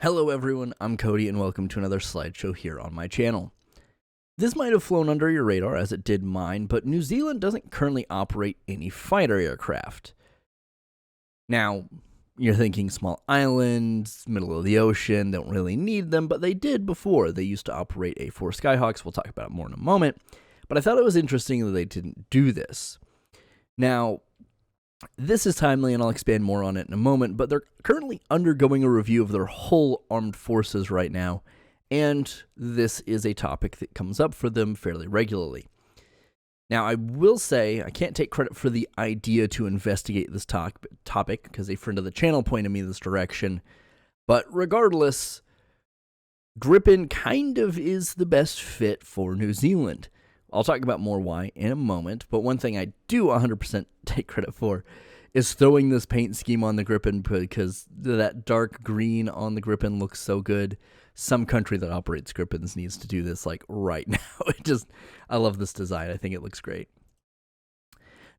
Hello everyone, I'm Cody and welcome to another slideshow here on my channel. This might have flown under your radar as it did mine, but New Zealand doesn't currently operate any fighter aircraft. Now, you're thinking small islands, middle of the ocean, don't really need them, but they did before. They used to operate Airforce Skyhawks, we'll talk about it more in a moment, but I thought it was interesting that they didn't do this. Now, this is timely, and I'll expand more on it in a moment, but they're currently undergoing a review of their whole armed forces right now, and this is a topic that comes up for them fairly regularly. Now, I will say I can't take credit for the idea to investigate this topic, because a friend of the channel pointed me in this direction, but regardless, Gripen kind of is the best fit for New Zealand. I'll talk about more why in a moment, but one thing I do 100% take credit for is throwing this paint scheme on the Gripen, because that dark green on the Gripen looks so good. Some country that operates Gripens needs to do this like right now. I love this design. I think it looks great.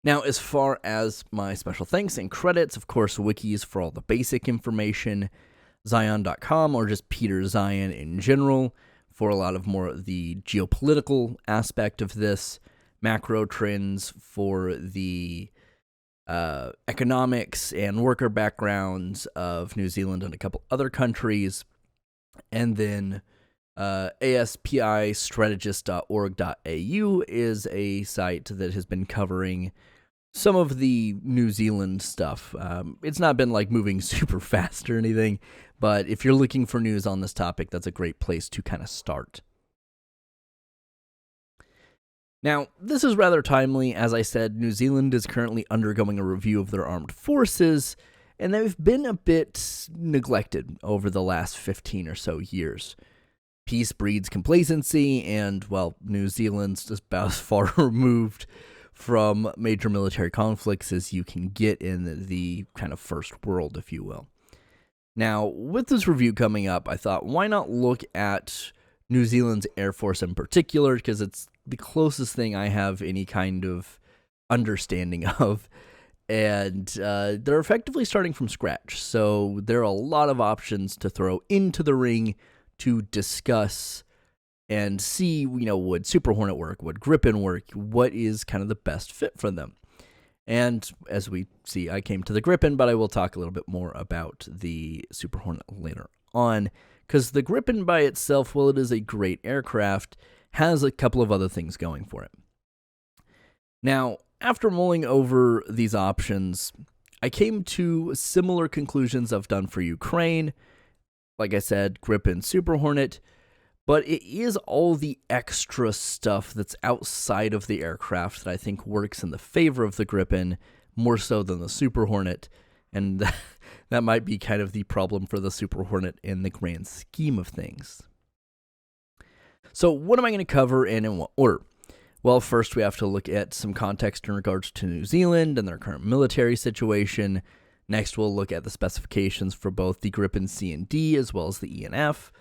Now, as far as my special thanks and credits, of course, wikis for all the basic information, Zion.com, or just Peter Zion in general, for a lot of more of the geopolitical aspect of this, macro trends for the economics and worker backgrounds of New Zealand and a couple other countries, and then aspistrategist.org.au is a site that has been covering some of the New Zealand stuff. It's not been like moving super fast or anything, but if you're looking for news on this topic, that's a great place to kind of start. Now, this is rather timely. As I said, New Zealand is currently undergoing a review of their armed forces, and they've been a bit neglected over the last 15 or so years. Peace breeds complacency, and, well, New Zealand's just about as far removed from major military conflicts as you can get in the kind of first world, if you will. Now, with this review coming up, I thought, why not look at New Zealand's Air Force in particular, because it's the closest thing I have any kind of understanding of, and they're effectively starting from scratch, so there are a lot of options to throw into the ring to discuss and see, would Super Hornet work, would Gripen work, what is kind of the best fit for them. And as we see, I came to the Gripen, but I will talk a little bit more about the Super Hornet later on, because the Gripen by itself, while it is a great aircraft, has a couple of other things going for it. Now, after mulling over these options, I came to similar conclusions I've done for Ukraine. Like I said, Gripen, Super Hornet, but it is all the extra stuff that's outside of the aircraft that I think works in the favor of the Gripen more so than the Super Hornet, and that might be kind of the problem for the Super Hornet in the grand scheme of things. So what am I going to cover and in what order? Well, first we have to look at some context in regards to New Zealand and their current military situation. Next we'll look at the specifications for both the Gripen C and D as well as the E and F.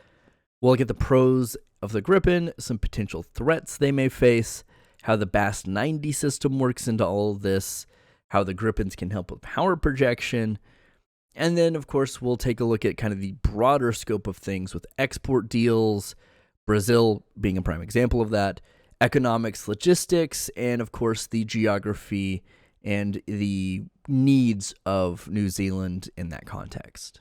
We'll look at the pros of the Gripen, some potential threats they may face, how the BASS 90 system works into all of this, how the Gripens can help with power projection, and then, of course, we'll take a look at kind of the broader scope of things with export deals, Brazil being a prime example of that, economics, logistics, and, of course, the geography and the needs of New Zealand in that context.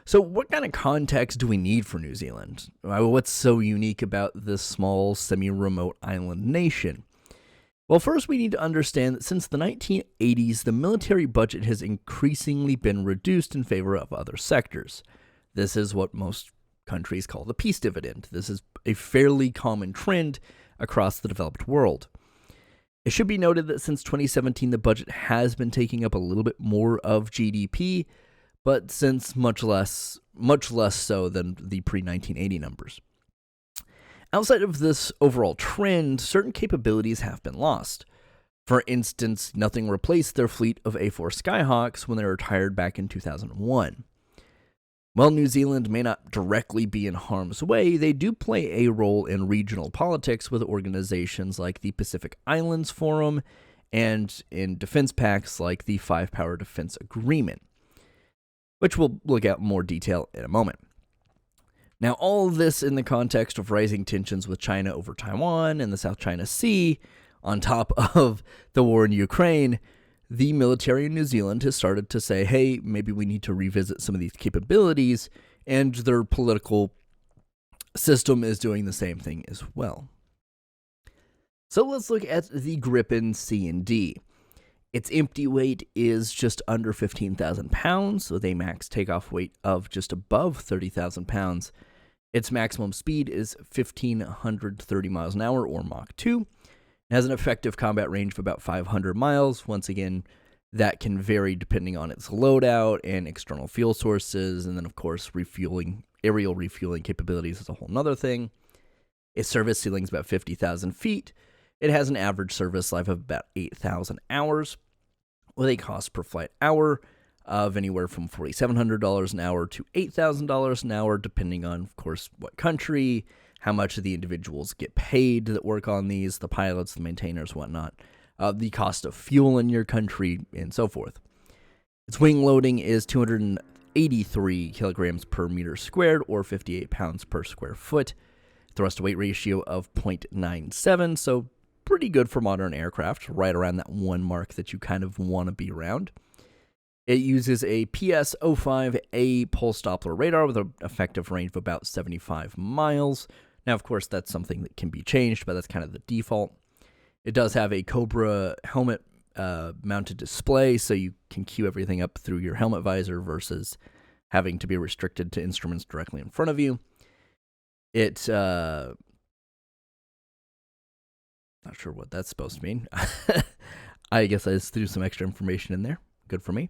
So what kind of context do we need for New Zealand? What's so unique about this small, semi-remote island nation? Well, first we need to understand that since the 1980s, the military budget has increasingly been reduced in favor of other sectors. This is what most countries call the peace dividend. This is a fairly common trend across the developed world. It should be noted that since 2017, the budget has been taking up a little bit more of GDP, but since much less so than the pre-1980 numbers. Outside of this overall trend, certain capabilities have been lost. For instance, nothing replaced their fleet of Airforce Skyhawks when they were retired back in 2001. While New Zealand may not directly be in harm's way, they do play a role in regional politics with organizations like the Pacific Islands Forum and in defense pacts like the Five Power Defense Agreement. which we'll look at in more detail in a moment. Now, all of this in the context of rising tensions with China over Taiwan and the South China Sea, on top of the war in Ukraine, the military in New Zealand has started to say, hey, maybe we need to revisit some of these capabilities, and their political system is doing the same thing as well. So let's look at the Gripen C and D. Its empty weight is just under 15,000 pounds, with a max takeoff weight of just above 30,000 pounds. Its maximum speed is 1,530 miles an hour, or Mach 2. It has an effective combat range of about 500 miles. Once again, that can vary depending on its loadout and external fuel sources, and then, of course, aerial refueling capabilities is a whole nother thing. Its service ceiling is about 50,000 feet. It has an average service life of about 8,000 hours, with a cost per flight hour of anywhere from $4,700 an hour to $8,000 an hour, depending on, of course, what country, how much of the individuals get paid that work on these, the pilots, the maintainers, whatnot, the cost of fuel in your country, and so forth. Its wing loading is 283 kilograms per meter squared, or 58 pounds per square foot. Thrust-to-weight ratio of 0.97, so pretty good for modern aircraft, right around that 1 mark that you kind of want to be around. It uses a PS-05A pulse Doppler radar with an effective range of about 75 miles. Now, of course, that's something that can be changed, but that's kind of the default. It does have a Cobra helmet mounted display, so you can cue everything up through your helmet visor versus having to be restricted to instruments directly in front of you. Not sure what that's supposed to mean. I guess I just threw some extra information in there. Good for me.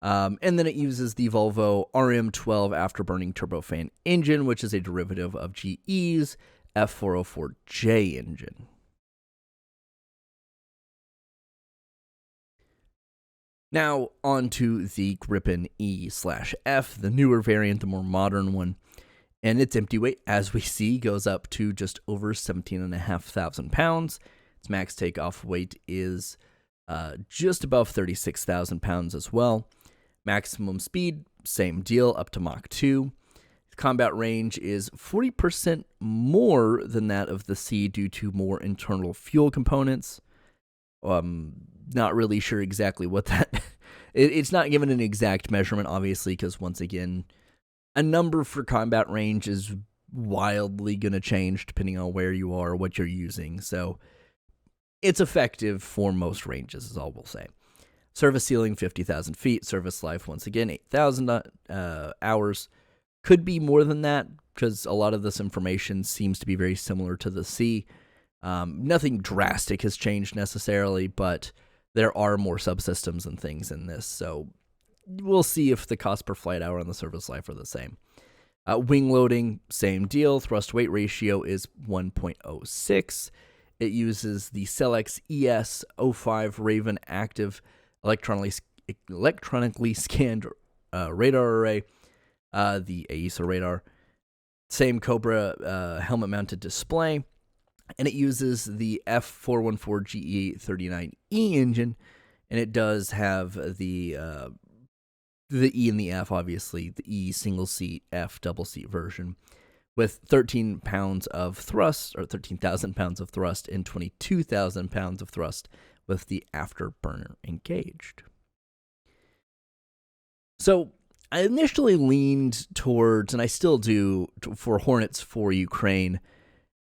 And then it uses the Volvo RM12 afterburning turbofan engine, which is a derivative of GE's F404J engine. Now, on to the Gripen E/F, the newer variant, the more modern one. And its empty weight, as we see, goes up to just over 17,500 pounds. Its max takeoff weight is just above 36,000 pounds as well. Maximum speed, same deal, up to Mach 2. Combat range is 40% more than that of the C due to more internal fuel components. Not really sure exactly what that... It's not given an exact measurement, obviously, because once again, a number for combat range is wildly going to change depending on where you are, what you're using. So it's effective for most ranges, is all we'll say. Service ceiling, 50,000 feet. Service life, once again, 8,000 hours. Could be more than that, because a lot of this information seems to be very similar to the C. Nothing drastic has changed necessarily, but there are more subsystems and things in this, so we'll see if the cost per flight hour and the service life are the same. Wing loading, same deal. Thrust-weight ratio is 1.06. It uses the Celex ES-05 Raven active electronically scanned radar array, the AESA radar. Same Cobra helmet-mounted display. And it uses the F414GE39E engine, and it does have the E and the F, obviously, the E single-seat, F double-seat version, with 13 pounds of thrust, or 13,000 pounds of thrust, and 22,000 pounds of thrust with the afterburner engaged. So I initially leaned towards, and I still do, for Hornets for Ukraine.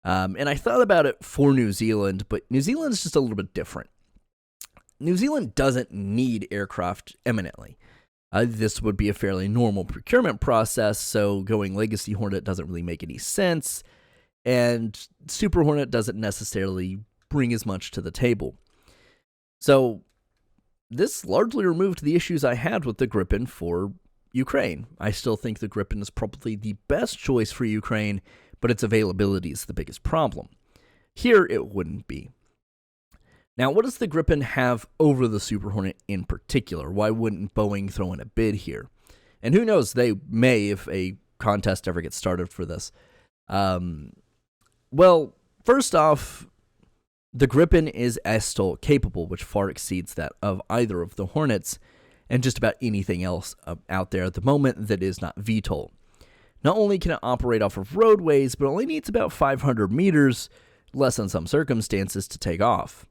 And I thought about it for New Zealand, but New Zealand's just a little bit different. New Zealand doesn't need aircraft eminently. This would be a fairly normal procurement process, so going Legacy Hornet doesn't really make any sense, and Super Hornet doesn't necessarily bring as much to the table. So this largely removed the issues I had with the Gripen for Ukraine. I still think the Gripen is probably the best choice for Ukraine, but its availability is the biggest problem. Here, it wouldn't be. Now, what does the Gripen have over the Super Hornet in particular? Why wouldn't Boeing throw in a bid here? And who knows, they may if a contest ever gets started for this. Well, first off, the Gripen is STOL capable, which far exceeds that of either of the Hornets. and just about anything else out there at the moment that is not VTOL. Not only can it operate off of roadways, but only needs about 500 meters, less in some circumstances, to take off.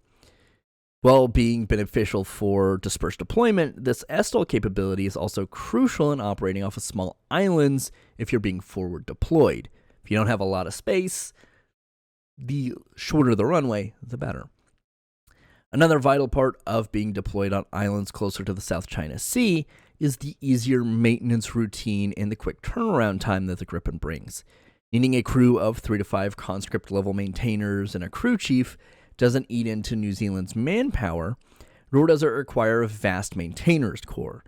While being beneficial for dispersed deployment, this STOL capability is also crucial in operating off of small islands if you're being forward deployed. If you don't have a lot of space, the shorter the runway, the better. Another vital part of being deployed on islands closer to the South China Sea is the easier maintenance routine and the quick turnaround time that the Gripen brings. Needing a crew of 3 to 5 conscript level maintainers and a crew chief doesn't eat into New Zealand's manpower, nor does it require a vast maintainers corps.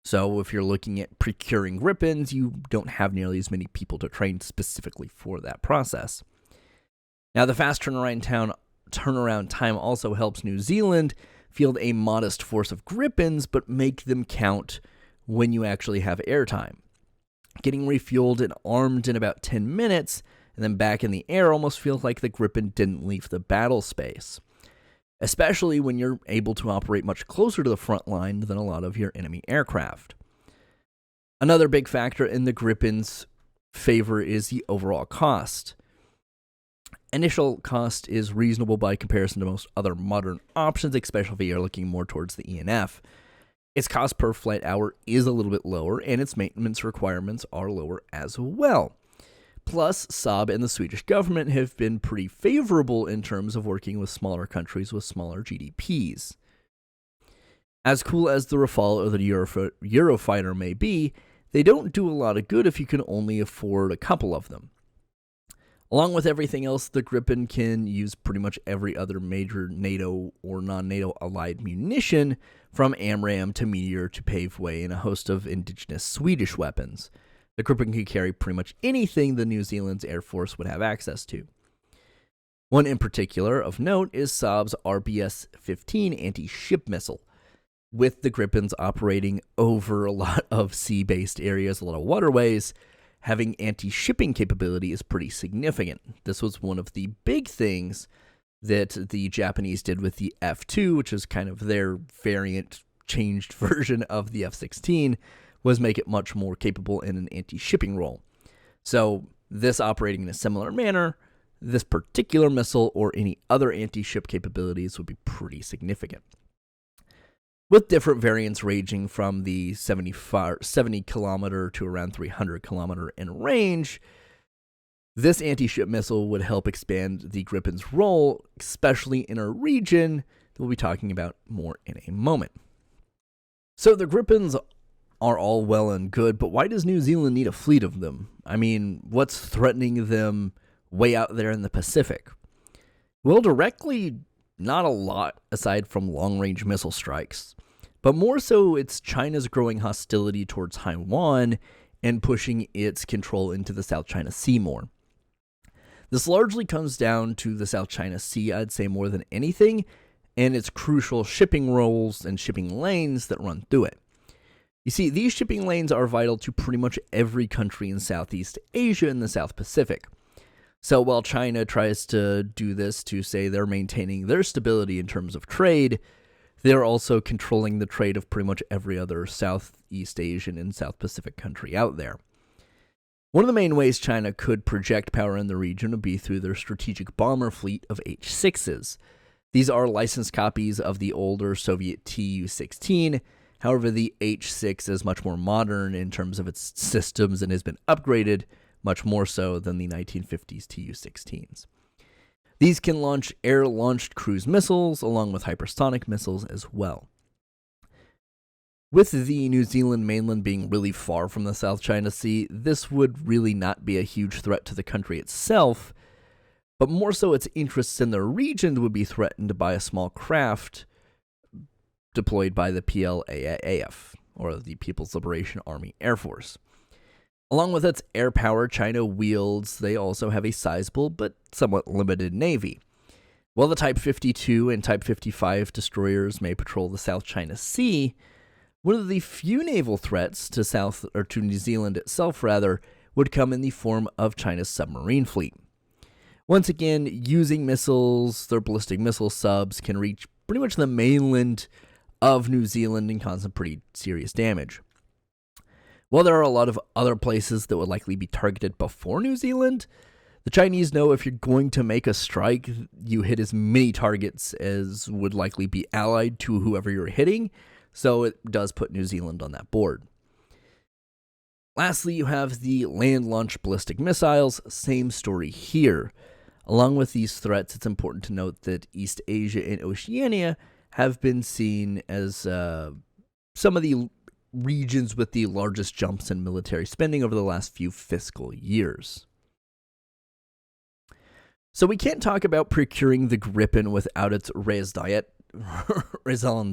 So if you're looking at procuring Gripens, you don't have nearly as many people to train specifically for that process. Now, the fast turnaround time also helps New Zealand field a modest force of Gripens, but make them count when you actually have airtime. Getting refueled and armed in about 10 minutes, and then back in the air almost feels like the Gripen didn't leave the battle space, especially when you're able to operate much closer to the front line than a lot of your enemy aircraft. Another big factor in the Gripen's favor is the overall cost. Initial cost is reasonable by comparison to most other modern options, especially if you're looking more towards the ENF. Its cost per flight hour is a little bit lower, and its maintenance requirements are lower as well. Plus, Saab and the Swedish government have been pretty favorable in terms of working with smaller countries with smaller GDPs. As cool as the Rafale or the Eurofighter may be, they don't do a lot of good if you can only afford a couple of them. Along with everything else, the Gripen can use pretty much every other major NATO or non-NATO allied munition, from AMRAAM to Meteor to pave way in a host of indigenous Swedish weapons. The Gripen can carry pretty much anything the New Zealand's Airforce would have access to. One in particular of note is Saab's RBS-15 anti-ship missile. With the Gripens operating over a lot of sea-based areas, a lot of waterways, having anti-shipping capability is pretty significant. This was one of the big things that the Japanese did with the F-2, which is kind of their variant, changed version of the F-16, was make it much more capable in an anti-shipping role. So this operating in a similar manner, this particular missile or any other anti-ship capabilities would be pretty significant. With different variants ranging from the 70 kilometer to around 300 kilometer in range, this anti-ship missile would help expand the Gripen's role, especially in a region that we'll be talking about more in a moment. So the Gripens are all well and good, but why does New Zealand need a fleet of them? I mean, what's threatening them way out there in the Pacific? Well, directly, not a lot aside from long-range missile strikes, but more so it's China's growing hostility towards Taiwan and pushing its control into the South China Sea more. This largely comes down to the South China Sea, I'd say, more than anything, and its crucial shipping roles and shipping lanes that run through it. You see, these shipping lanes are vital to pretty much every country in Southeast Asia and the South Pacific. So while China tries to do this to say they're maintaining their stability in terms of trade, they're also controlling the trade of pretty much every other Southeast Asian and South Pacific country out there. One of the main ways China could project power in the region would be through their strategic bomber fleet of H-6s. These are licensed copies of the older Soviet Tu-16. However, the H-6 is much more modern in terms of its systems and has been upgraded much more so than the 1950s Tu-16s. These can launch air-launched cruise missiles along with hypersonic missiles as well. With the New Zealand mainland being really far from the South China Sea, this would really not be a huge threat to the country itself, but more so its interests in the region would be threatened by a small craft deployed by the PLAAF, or the People's Liberation Army Air Force. Along with its air power China wields, they also have a sizable but somewhat limited navy. While the Type 52 and Type 55 destroyers may patrol the South China Sea, one of the few naval threats to New Zealand itself would come in the form of China's submarine fleet. Once again, using missiles, their ballistic missile subs can reach pretty much the mainland of New Zealand and cause some pretty serious damage. While there are a lot of other places that would likely be targeted before New Zealand, the Chinese know if you're going to make a strike, you hit as many targets as would likely be allied to whoever you're hitting, so it does put New Zealand on that board. Lastly, you have the land-launched ballistic missiles. Same story here. Along with these threats, it's important to note that East Asia and Oceania have been seen as some of the regions with the largest jumps in military spending over the last few fiscal years. So we can't talk about procuring the Gripen without its raison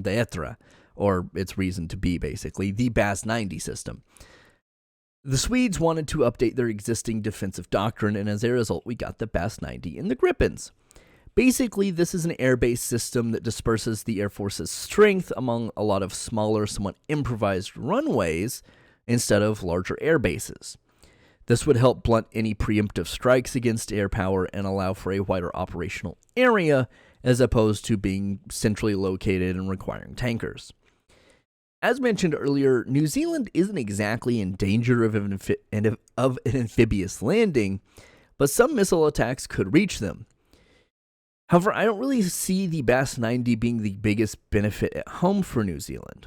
d'etre, or its reason to be, basically, the BAS-90 system. The Swedes wanted to update their existing defensive doctrine, and as a result, we got the BAS-90 and the Gripens. Basically, this is an air-based system that disperses the Air Force's strength among a lot of smaller, somewhat improvised runways instead of larger air bases. This would help blunt any preemptive strikes against air power and allow for a wider operational area as opposed to being centrally located and requiring tankers. As mentioned earlier, New Zealand isn't exactly in danger of an amphibious landing, but some missile attacks could reach them. However, I don't really see the BAS-90 being the biggest benefit at home for New Zealand.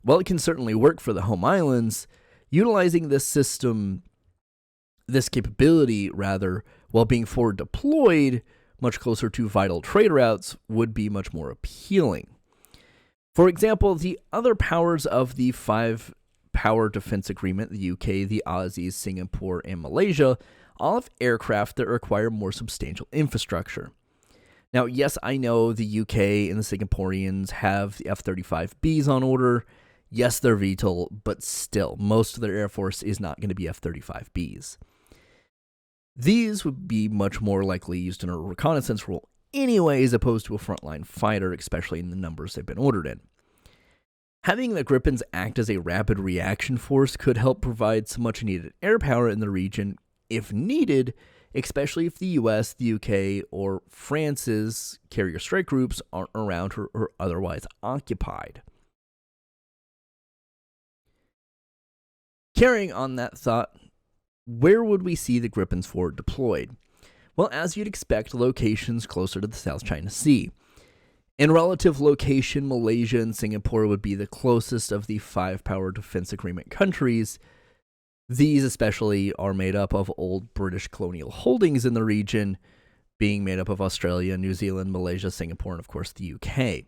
While it can certainly work for the home islands, utilizing this capability, while being forward deployed much closer to vital trade routes would be much more appealing. For example, the other powers of the 5-power defense agreement, the UK, the Aussies, Singapore, and Malaysia, all have aircraft that require more substantial infrastructure. Now, yes, I know the UK and the Singaporeans have the F-35Bs on order. Yes, they're VTOL, but still, most of their Air Force is not going to be F-35Bs. These would be much more likely used in a reconnaissance role anyway, as opposed to a frontline fighter, especially in the numbers they've been ordered in. Having the Gripens act as a rapid reaction force could help provide some much needed air power in the region if needed, especially if the US, the UK, or France's carrier strike groups aren't around or otherwise occupied. Carrying on that thought, where would we see the Gripens forward deployed? Well, as you'd expect, locations closer to the South China Sea. In relative location, Malaysia and Singapore would be the closest of the 5-power defense agreement countries. These especially are made up of old British colonial holdings in the region, being made up of Australia, New Zealand, Malaysia, Singapore, and of course the UK.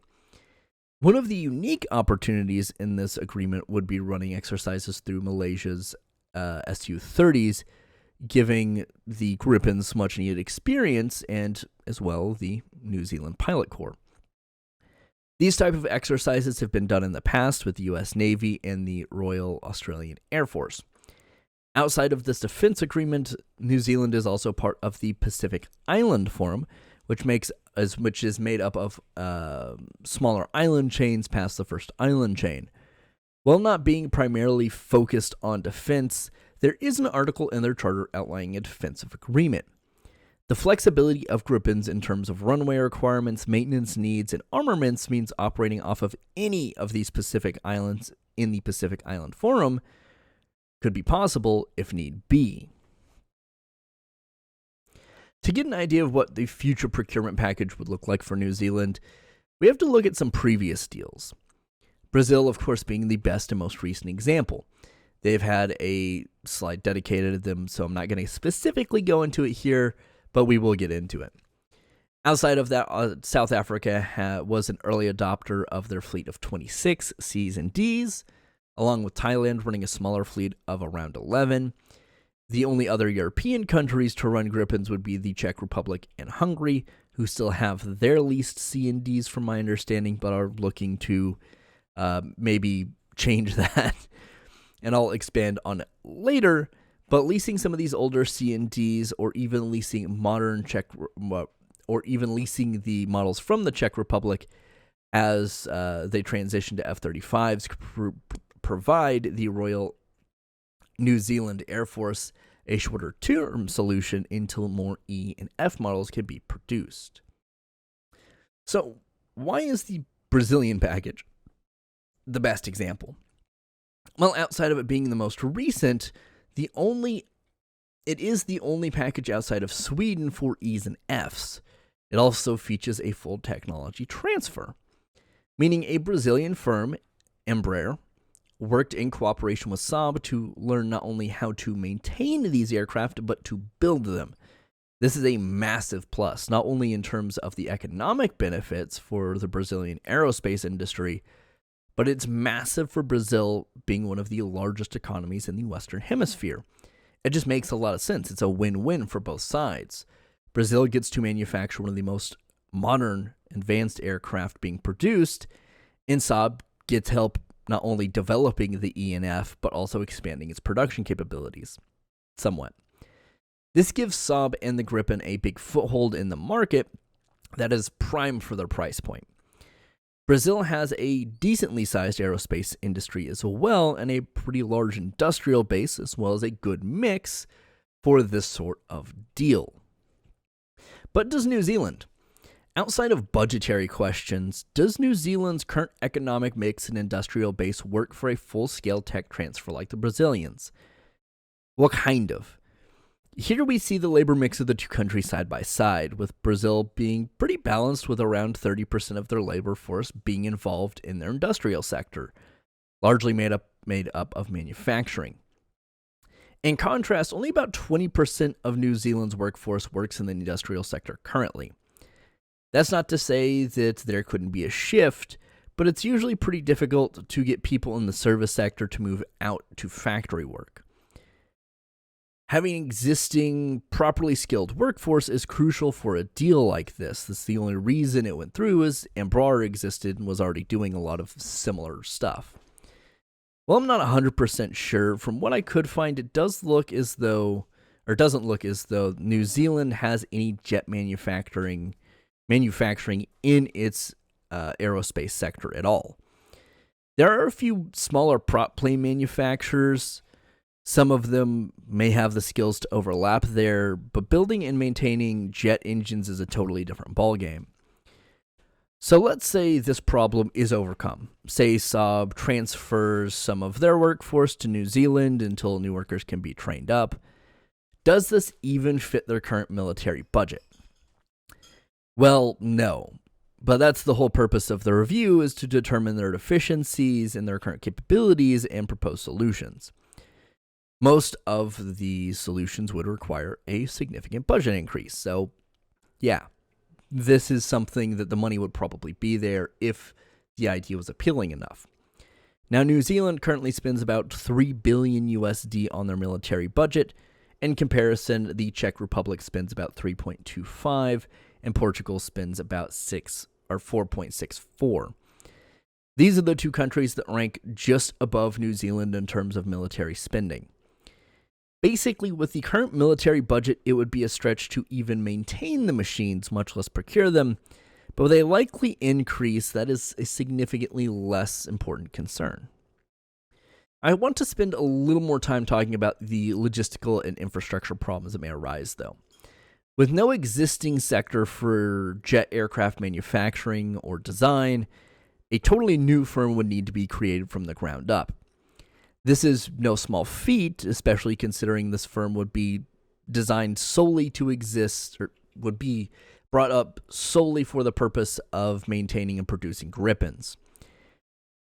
One of the unique opportunities in this agreement would be running exercises through Malaysia's Su-30s, giving the Gripens much needed experience and as well the New Zealand Pilot Corps. These type of exercises have been done in the past with the US Navy and the Royal Australian Air Force. Outside of this defense agreement, New Zealand is also part of the Pacific Island Forum, which is made up of smaller island chains past the first island chain. While not being primarily focused on defense, there is an article in their charter outlining a defensive agreement. The flexibility of Gripens in terms of runway requirements, maintenance needs, and armaments means operating off of any of these Pacific islands in the Pacific Island Forum could be possible if need be. To get an idea of what the future procurement package would look like for New Zealand, we have to look at some previous deals. Brazil, of course, being the best and most recent example. They've had a slide dedicated to them, so I'm not going to specifically go into it here, but we will get into it. Outside of that, South Africa was an early adopter of their fleet of 26 Cs and Ds, along with Thailand running a smaller fleet of around 11. The only other European countries to run Gripens would be the Czech Republic and Hungary, who still have their leased C and Ds from my understanding, but are looking to maybe change that. And I'll expand on it later. But leasing some of these older C and Ds, or even leasing leasing the models from the Czech Republic as they transition to F-35s, provide the Royal New Zealand Air Force a shorter term solution until more E and F models can be produced. So, why is the Brazilian package the best example. Well, outside of it being the most recent, it is the only package outside of Sweden for E's and F's. It also features a full technology transfer, meaning a Brazilian firm, Embraer, worked in cooperation with Saab to learn not only how to maintain these aircraft, but to build them. This is a massive plus, not only in terms of the economic benefits for the Brazilian aerospace industry, but it's massive for Brazil being one of the largest economies in the Western Hemisphere. It just makes a lot of sense. It's a win-win for both sides. Brazil gets to manufacture one of the most modern, advanced aircraft being produced, and Saab gets help not only developing the E and F, but also expanding its production capabilities somewhat. This gives Saab and the Gripen a big foothold in the market that is prime for their price point. Brazil has a decently sized aerospace industry as well, and a pretty large industrial base, as well as a good mix for this sort of deal. But does New Zealand? Outside of budgetary questions, does New Zealand's current economic mix and industrial base work for a full-scale tech transfer like the Brazilians? Well, kind of. Here we see the labor mix of the two countries side by side, with Brazil being pretty balanced with around 30% of their labor force being involved in their industrial sector, largely made up of manufacturing. In contrast, only about 20% of New Zealand's workforce works in the industrial sector currently. That's not to say that there couldn't be a shift, but it's usually pretty difficult to get people in the service sector to move out to factory work. Having an existing, properly skilled workforce is crucial for a deal like this. That's the only reason it went through is Embraer existed and was already doing a lot of similar stuff. Well, I'm not 100% sure. From what I could find, it doesn't look as though New Zealand has any jet manufacturing in its aerospace sector at all. There are a few smaller prop plane manufacturers. Some of them may have the skills to overlap there, but building and maintaining jet engines is a totally different ballgame. So let's say this problem is overcome. Say Saab transfers some of their workforce to New Zealand until new workers can be trained up. Does this even fit their current military budget? Well, no. But that's the whole purpose of the review, is to determine their deficiencies in their current capabilities and propose solutions. Most of the solutions would require a significant budget increase. So, yeah, this is something that the money would probably be there if the idea was appealing enough. Now, New Zealand currently spends about $3 billion USD on their military budget. In comparison, the Czech Republic spends about 3.25, and Portugal spends about 4.64. These are the two countries that rank just above New Zealand in terms of military spending. Basically, with the current military budget, it would be a stretch to even maintain the machines, much less procure them, but with a likely increase, that is a significantly less important concern. I want to spend a little more time talking about the logistical and infrastructure problems that may arise, though. With no existing sector for jet aircraft manufacturing or design, a totally new firm would need to be created from the ground up. This is no small feat, especially considering this firm would be designed solely to exist, or would be brought up solely for the purpose of maintaining and producing Gripens.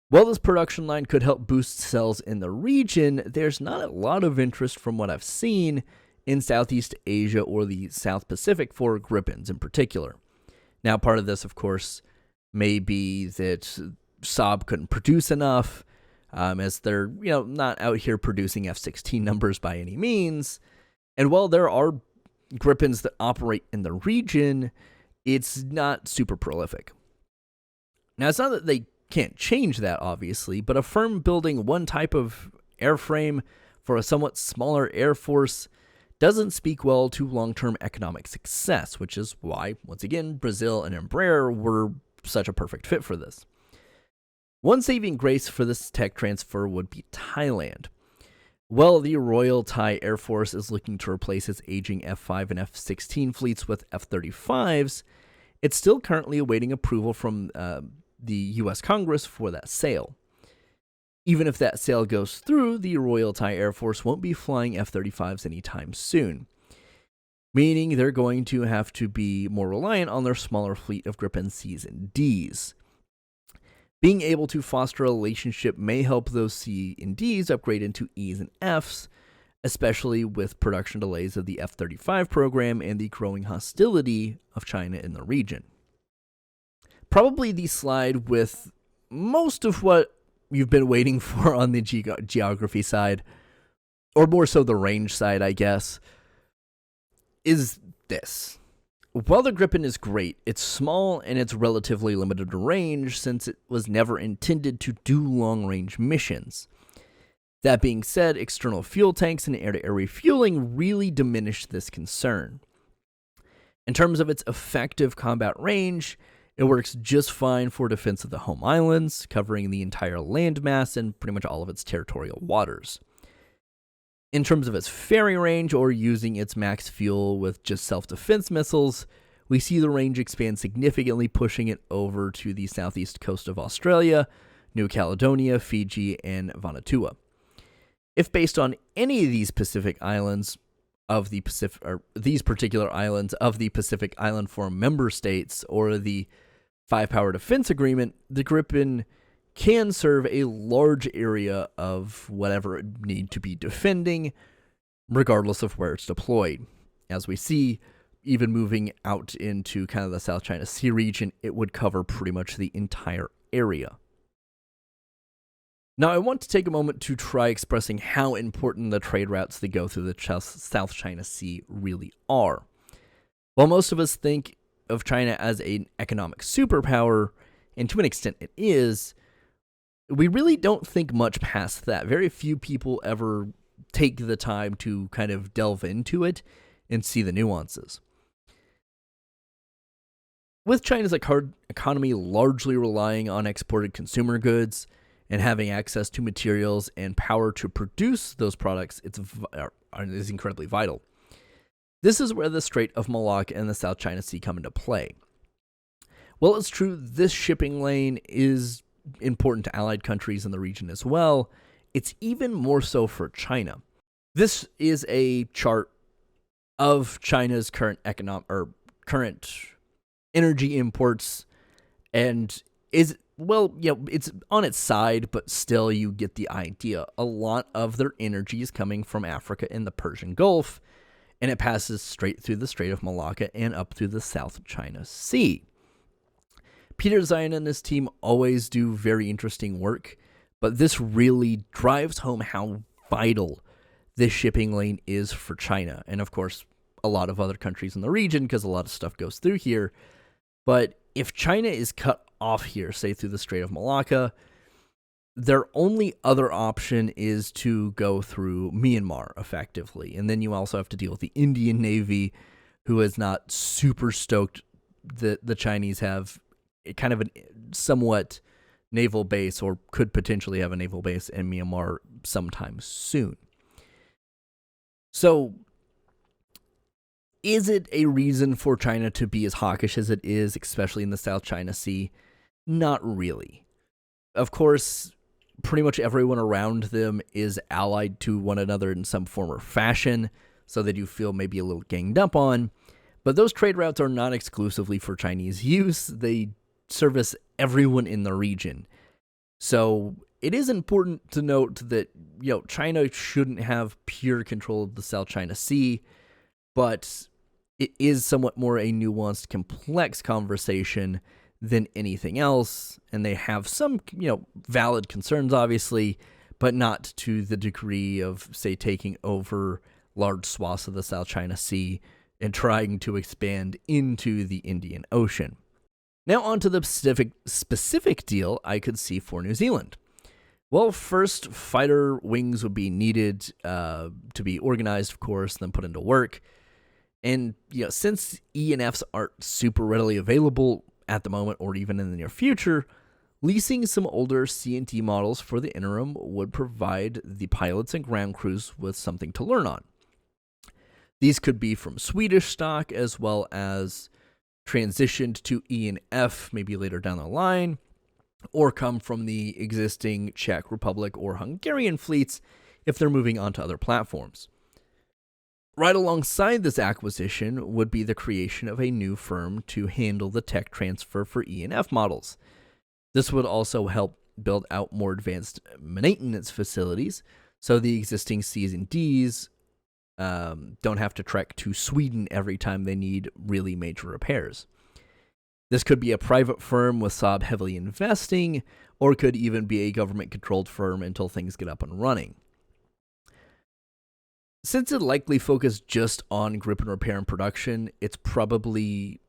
While this production line could help boost sales in the region, there's not a lot of interest from what I've seen in Southeast Asia or the South Pacific for Gripens in particular. Now, part of this, of course, may be that Saab couldn't produce enough, as they're not out here producing F-16 numbers by any means. And while there are Gripens that operate in the region, it's not super prolific. Now, it's not that they can't change that, obviously, but a firm building one type of airframe for a somewhat smaller Airforce doesn't speak well to long-term economic success, which is why, once again, Brazil and Embraer were such a perfect fit for this. One saving grace for this tech transfer would be Thailand. While the Royal Thai Air Force is looking to replace its aging F-5 and F-16 fleets with F-35s, it's still currently awaiting approval from the U.S. Congress for that sale. Even if that sale goes through, the Royal Thai Air Force won't be flying F-35s anytime soon, meaning they're going to have to be more reliant on their smaller fleet of Gripen Cs and Ds. Being able to foster a relationship may help those C and Ds upgrade into Es and Fs, especially with production delays of the F-35 program and the growing hostility of China in the region. Probably the slide with most of what you've been waiting for on the geography side, or more so the range side, I guess, is this. While the Gripen is great, it's small and it's relatively limited range since it was never intended to do long-range missions. That being said, external fuel tanks and air-to-air refueling really diminish this concern. In terms of its effective combat range, it works just fine for defense of the home islands, covering the entire landmass and pretty much all of its territorial waters. In terms of its ferry range or using its max fuel with just self-defense missiles, we see the range expand significantly, pushing it over to the southeast coast of Australia, New Caledonia, Fiji, and Vanuatu. If based on any of these Pacific islands of the Pacific, or these particular islands of the Pacific Island Forum member states, or the Five-Power Defense Agreement, the Gripen can serve a large area of whatever it need to be defending, regardless of where it's deployed. As we see, even moving out into kind of the South China Sea region, it would cover pretty much the entire area. Now, I want to take a moment to try expressing how important the trade routes that go through the South China Sea really are. While most of us think of China as an economic superpower, and to an extent it is, we really don't think much past that. Very few people ever take the time to kind of delve into it and see the nuances. With China's economy largely relying on exported consumer goods and having access to materials and power to produce those products, is incredibly vital. This is where the Strait of Malacca and the South China Sea come into play. Well, it's true this shipping lane is important to allied countries in the region as well. It's even more so for China. This is a chart of China's current energy imports, and it's on its side, but still you get the idea. A lot of their energy is coming from Africa and the Persian Gulf, and it passes straight through the Strait of Malacca and up through the South China Sea. Peter Zion and his team always do very interesting work, but this really drives home how vital this shipping lane is for China, and of course, a lot of other countries in the region, because a lot of stuff goes through here. But if China is cut off here, say through the Strait of Malacca, their only other option is to go through Myanmar, effectively. And then you also have to deal with the Indian Navy, who is not super stoked that the Chinese have kind of a somewhat naval base, or could potentially have a naval base in Myanmar sometime soon. So, is it a reason for China to be as hawkish as it is, especially in the South China Sea? Not really. Of course, pretty much everyone around them is allied to one another in some form or fashion, so they do feel maybe a little ganged up on. But those trade routes are not exclusively for Chinese use. They service everyone in the region. So it is important to note that, China shouldn't have pure control of the South China Sea, but it is somewhat more a nuanced, complex conversation than anything else, and they have some, valid concerns, obviously, but not to the degree of, say, taking over large swaths of the South China Sea and trying to expand into the Indian Ocean. Now on to the specific deal I could see for New Zealand. Well, first, fighter wings would be needed to be organized, of course, then put into work. And, since E and Fs aren't super readily available at the moment or even in the near future, leasing some older C&T models for the interim would provide the pilots and ground crews with something to learn on. These could be from Swedish stock as well as transitioned to E and F maybe later down the line, or come from the existing Czech Republic or Hungarian fleets if they're moving on to other platforms. Right alongside this acquisition would be the creation of a new firm to handle the tech transfer for E&F models. This would also help build out more advanced maintenance facilities, so the existing Cs and Ds don't have to trek to Sweden every time they need really major repairs. This could be a private firm with Saab heavily investing, or could even be a government-controlled firm until things get up and running. Since it likely focused just on Gripen repair and production, it's probably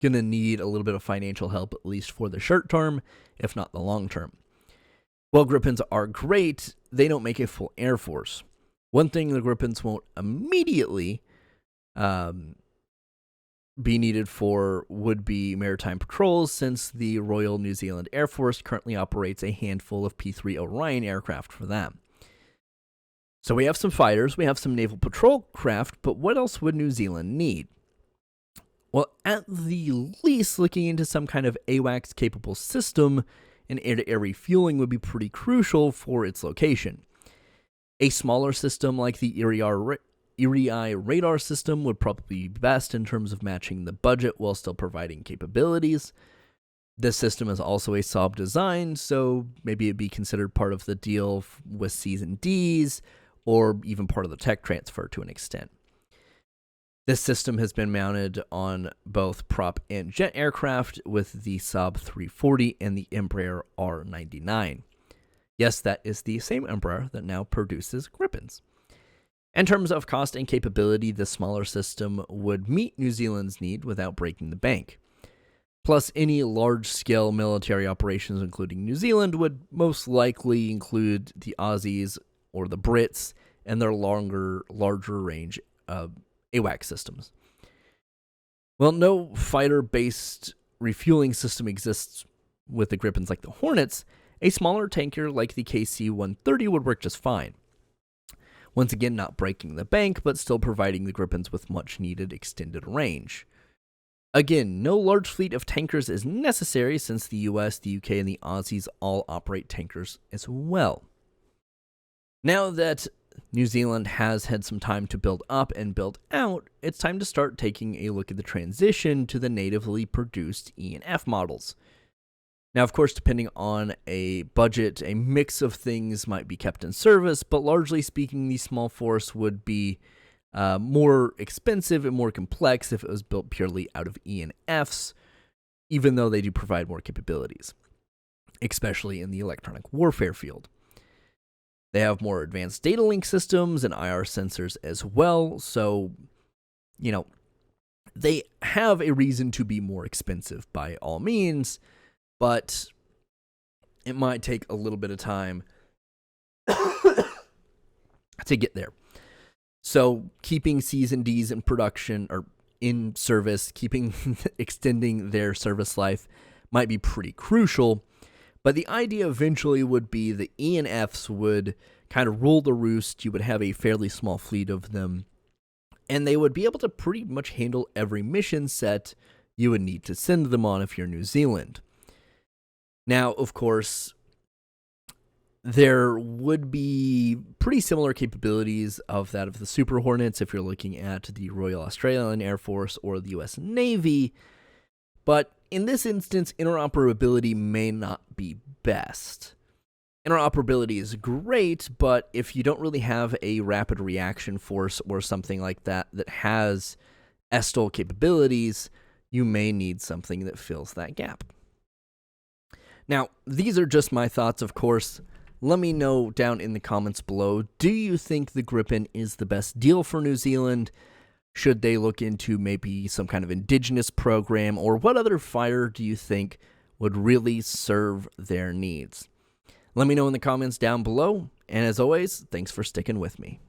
going to need a little bit of financial help, at least for the short term, if not the long term. While Gripens are great, they don't make a full Air Force. One thing the Gripens won't immediately be needed for would be maritime patrols, since the Royal New Zealand Air Force currently operates a handful of P-3 Orion aircraft for them. So we have some fighters, we have some naval patrol craft, but what else would New Zealand need? Well, at the least, looking into some kind of AWACS-capable system and air-to-air refueling would be pretty crucial for its location. A smaller system like the ERI radar system would probably be best in terms of matching the budget while still providing capabilities. This system is also a Saab design, so maybe it'd be considered part of the deal with Cs and Ds, or even part of the tech transfer to an extent. This system has been mounted on both prop and jet aircraft with the Saab 340 and the Embraer R99. Yes, that is the same Embraer that now produces Gripens. In terms of cost and capability, the smaller system would meet New Zealand's need without breaking the bank. Plus, any large-scale military operations, including New Zealand, would most likely include the Aussies or the Brits and their larger range AWACS systems. Well, no fighter-based refueling system exists with the Gripens like the Hornets. A smaller tanker like the KC-130 would work just fine. Once again, not breaking the bank, but still providing the Gripens with much-needed extended range. Again, no large fleet of tankers is necessary since the US, the UK, and the Aussies all operate tankers as well. Now that New Zealand has had some time to build up and build out, it's time to start taking a look at the transition to the natively produced E&F models. Now, of course, depending on a budget, a mix of things might be kept in service, but largely speaking, the small force would be more expensive and more complex if it was built purely out of E&Fs, even though they do provide more capabilities, especially in the electronic warfare field. They have more advanced data link systems and IR sensors as well, so, they have a reason to be more expensive by all means, but it might take a little bit of time to get there. So keeping Cs and Ds in production or in service, extending their service life might be pretty crucial. But the idea eventually would be the E&Fs would kind of rule the roost. You would have a fairly small fleet of them, and they would be able to pretty much handle every mission set you would need to send them on if you're New Zealand. Now, of course, there would be pretty similar capabilities of that of the Super Hornets if you're looking at the Royal Australian Air Force or the US Navy, but in this instance, interoperability may not be best. Interoperability is great, but if you don't really have a rapid reaction force or something like that that has ESTOL capabilities, you may need something that fills that gap. Now, these are just my thoughts, of course. Let me know down in the comments below, do you think the Gripen is the best deal for New Zealand? Should they look into maybe some kind of indigenous program, or what other fighter do you think would really serve their needs? Let me know in the comments down below, and as always, thanks for sticking with me.